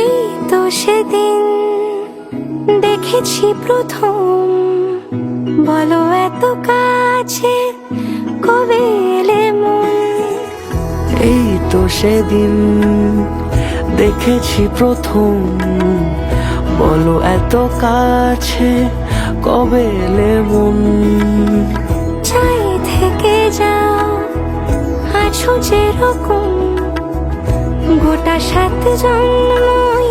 এই তো সেদিন দেখেছি প্রথম, বলো এত কাছে কবে এলে মন। এই তো সেদিন দেখেছি প্রথম, বলো এত কাছে কবে এলে মন। চাই থেকে যাও আছো যেরকম, গোটা 7 জন্মই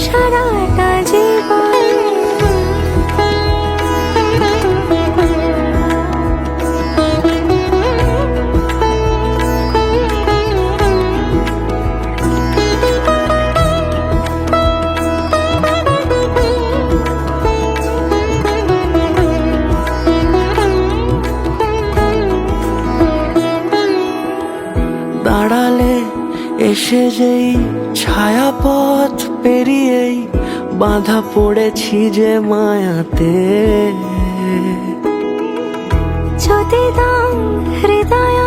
সারাটা জীবন। দাঁড়ালে এসে যেই ছায়াপথ পেরিয়েই বাঁধা পড়েছি যে মায়াতে। যদি দাম হৃদয়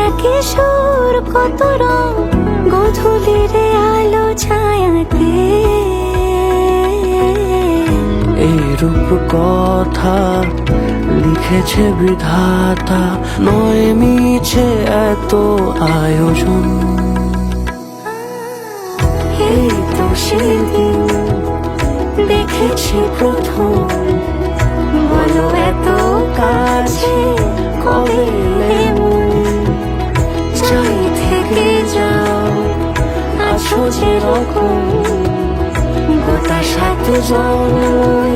একই সুর কত রং, গধূলির আলো ছায়াতে। এই রূপ কথা লিখেছে বিধাতা, নয় মিছে এত আয়োজন। এই তো সেদিন দেখেছি প্রথম, বলো এত কাছে কবে এলে মন। চাই থেকে যাও আছো যেরকম, গোটা 7 জন্মই